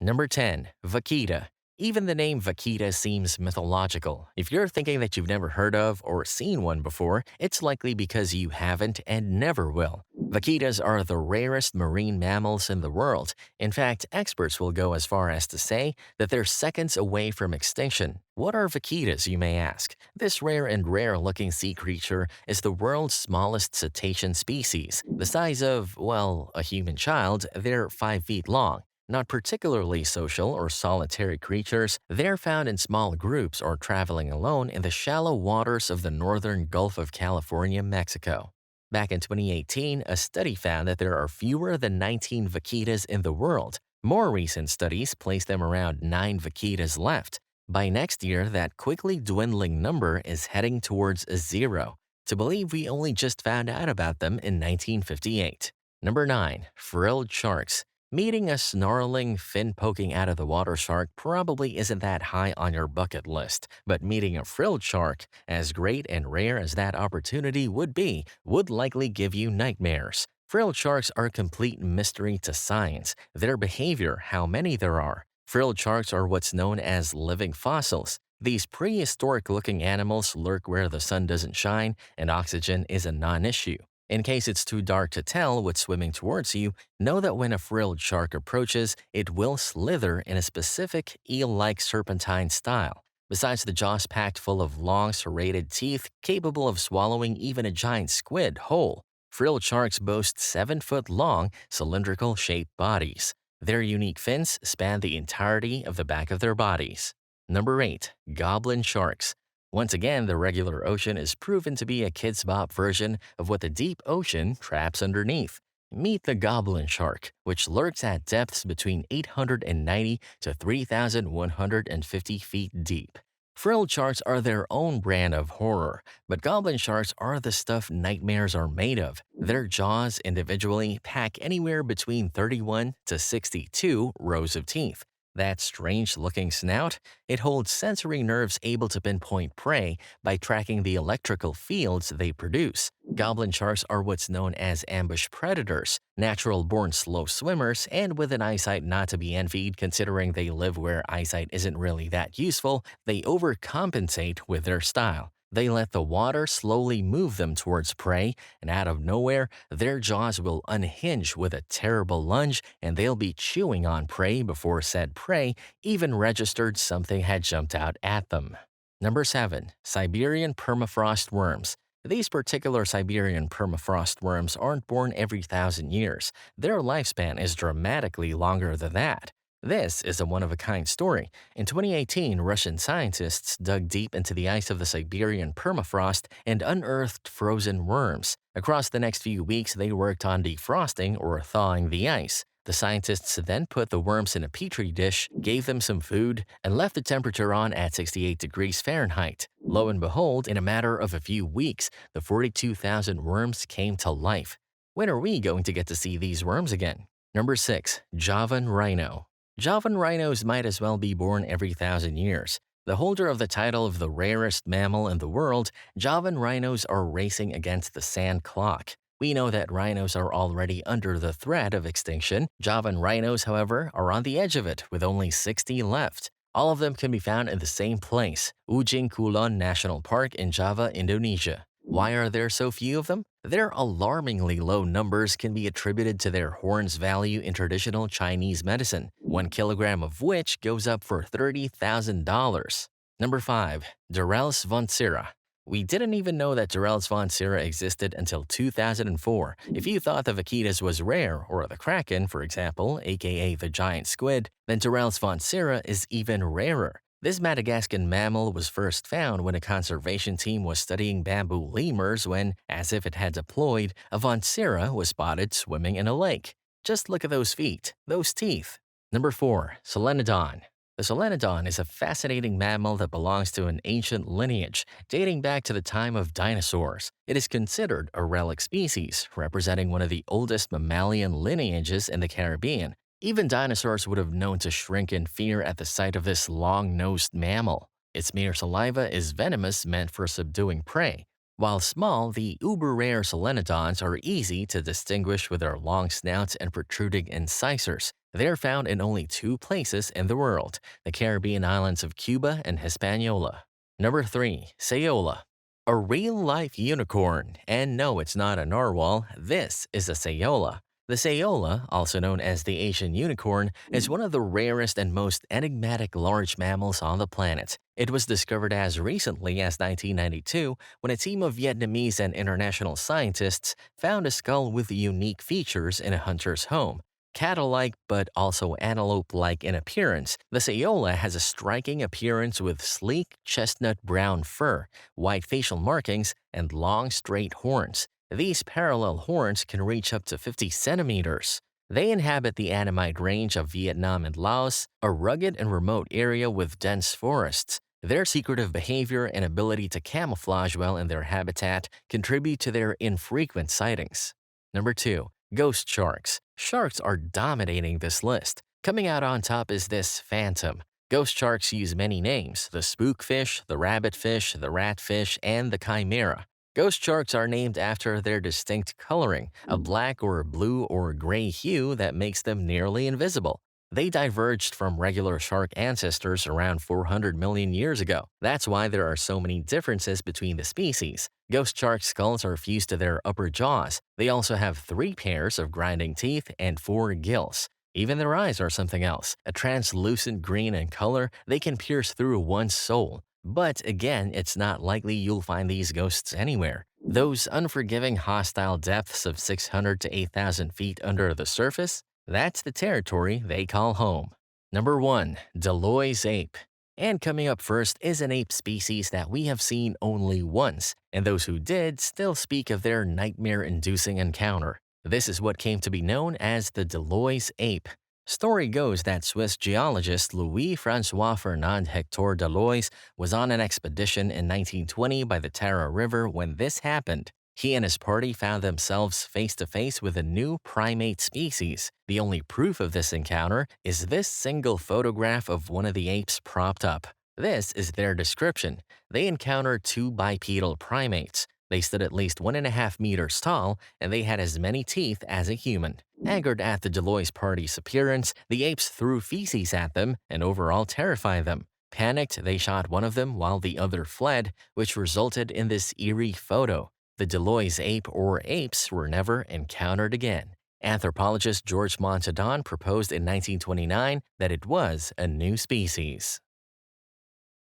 Number 10. Vaquita. Even the name Vaquita seems mythological. If you're thinking that you've never heard of or seen one before, it's likely because you haven't and never will. Vaquitas are the rarest marine mammals in the world. In fact, experts will go as far as to say that they're seconds away from extinction. What are vaquitas, you may ask? This rare-looking sea creature is the world's smallest cetacean species. The size of, well, a human child, they're 5 feet long. Not particularly social or solitary creatures, they're found in small groups or traveling alone in the shallow waters of the northern Gulf of California, Mexico. Back in 2018, a study found that there are fewer than 19 vaquitas in the world. More recent studies place them around 9 vaquitas left. By next year, that quickly dwindling number is heading towards a zero. To believe we only just found out about them in 1958. Number 9. Frilled Sharks. Meeting a snarling, fin poking out of the water shark probably isn't that high on your bucket list, but meeting a frilled shark, as great and rare as that opportunity would be, would likely give you nightmares. Frilled sharks are a complete mystery to science. Their behavior, how many there are. Frilled sharks are what's known as living fossils. These prehistoric-looking animals lurk where the sun doesn't shine and oxygen is a non-issue. In case it's too dark to tell what's swimming towards you, know that when a frilled shark approaches, it will slither in a specific eel-like serpentine style. Besides the jaws packed full of long, serrated teeth capable of swallowing even a giant squid whole, frilled sharks boast 7-foot-long, cylindrical-shaped bodies. Their unique fins span the entirety of the back of their bodies. Number 8. Goblin sharks. Once again, the regular ocean is proven to be a kids' bop version of what the deep ocean traps underneath. Meet the goblin shark, which lurks at depths between 890 to 3,150 feet deep. Frilled sharks are their own brand of horror, but goblin sharks are the stuff nightmares are made of. Their jaws individually pack anywhere between 31 to 62 rows of teeth. That strange-looking snout, it holds sensory nerves able to pinpoint prey by tracking the electrical fields they produce. Goblin sharks are what's known as ambush predators, natural-born slow swimmers, and with an eyesight not to be envied considering they live where eyesight isn't really that useful, they overcompensate with their style. They let the water slowly move them towards prey, and out of nowhere, their jaws will unhinge with a terrible lunge and they'll be chewing on prey before said prey even registered something had jumped out at them. Number 7. Siberian Permafrostworms. These particular Siberian permafrost worms aren't born every 1,000 years. Their lifespan is dramatically longer than that. This is a one-of-a-kind story. In 2018, Russian scientists dug deep into the ice of the Siberian permafrost and unearthed frozen worms. Across the next few weeks, they worked on defrosting or thawing the ice. The scientists then put the worms in a petri dish, gave them some food, and left the temperature on at 68 degrees Fahrenheit. Lo and behold, in a matter of a few weeks, the 42,000 worms came to life. When are we going to get to see these worms again? Number 6. Javan Rhino. Javan rhinos might as well be born every 1,000 years. The holder of the title of the rarest mammal in the world, Javan rhinos are racing against the sand clock. We know that rhinos are already under the threat of extinction. Javan rhinos, however, are on the edge of it with only 60 left. All of them can be found in the same place, Ujung Kulon National Park in Java, Indonesia. Why are there so few of them? Their alarmingly low numbers can be attributed to their horns value in traditional Chinese medicine, 1 kilogram of which goes up for $30,000. Number 5. Doralis Vancera. We didn't even know that Doralis Vancera existed until 2004. If you thought the vaquitas was rare, or the kraken, for example, aka the giant squid, then Doralis Vancera is even rarer. This Madagascan mammal was first found when a conservation team was studying bamboo lemurs when, as if it had deployed, a Vancera was spotted swimming in a lake. Just look at those feet, those teeth. Number 4. Selenadon. The Selenadon is a fascinating mammal that belongs to an ancient lineage, dating back to the time of dinosaurs. It is considered a relic species, representing one of the oldest mammalian lineages in the Caribbean. Even dinosaurs would have known to shrink in fear at the sight of this long-nosed mammal. Its mere saliva is venomous, meant for subduing prey. While small, the uber-rare Selenodons are easy to distinguish with their long snouts and protruding incisors. They're found in only two places in the world, the Caribbean islands of Cuba and Hispaniola. Number 3. Sayola. A real-life unicorn. And no, it's not a narwhal, this is a Sayola. The Sayola, also known as the Asian unicorn, is one of the rarest and most enigmatic large mammals on the planet. It was discovered as recently as 1992 when a team of Vietnamese and international scientists found a skull with unique features in a hunter's home. Cattle-like but also antelope-like in appearance, the Sayola has a striking appearance with sleek chestnut-brown fur, white facial markings, and long straight horns. These parallel horns can reach up to 50 centimeters. They inhabit the Annamite range of Vietnam and Laos, a rugged and remote area with dense forests. Their secretive behavior and ability to camouflage well in their habitat contribute to their infrequent sightings. Number 2. Ghost sharks. Sharks are dominating this list. Coming out on top is this phantom. Ghost sharks use many names: the spookfish, the rabbitfish, the ratfish, and the chimera. Ghost sharks are named after their distinct coloring, a black or blue or gray hue that makes them nearly invisible. They diverged from regular shark ancestors around 400 million years ago. That's why there are so many differences between the species. Ghost shark skulls are fused to their upper jaws. They also have 3 pairs of grinding teeth and 4 gills. Even their eyes are something else. A translucent green in color, they can pierce through one's soul. But again, it's not likely you'll find these ghosts anywhere. Those unforgiving, hostile depths of 600 to 8,000 feet under the surface, that's the territory they call home. Number 1. Delois ape. And coming up first is an ape species that we have seen only once, and those who did still speak of their nightmare-inducing encounter. This is what came to be known as the Delois ape. Story goes that Swiss geologist Louis-François Fernand Hector Delois was on an expedition in 1920 by the Tara River when this happened. He and his party found themselves face to face with a new primate species. The only proof of this encounter is this single photograph of one of the apes propped up. This is their description. They encountered 2 bipedal primates. They stood at least 1.5 meters tall, and they had as many teeth as a human. Angered at the Delois party's appearance, the apes threw feces at them and overall terrified them. Panicked, they shot one of them while the other fled, which resulted in this eerie photo. The Delois ape or apes were never encountered again. Anthropologist George Montadon proposed in 1929 that it was a new species.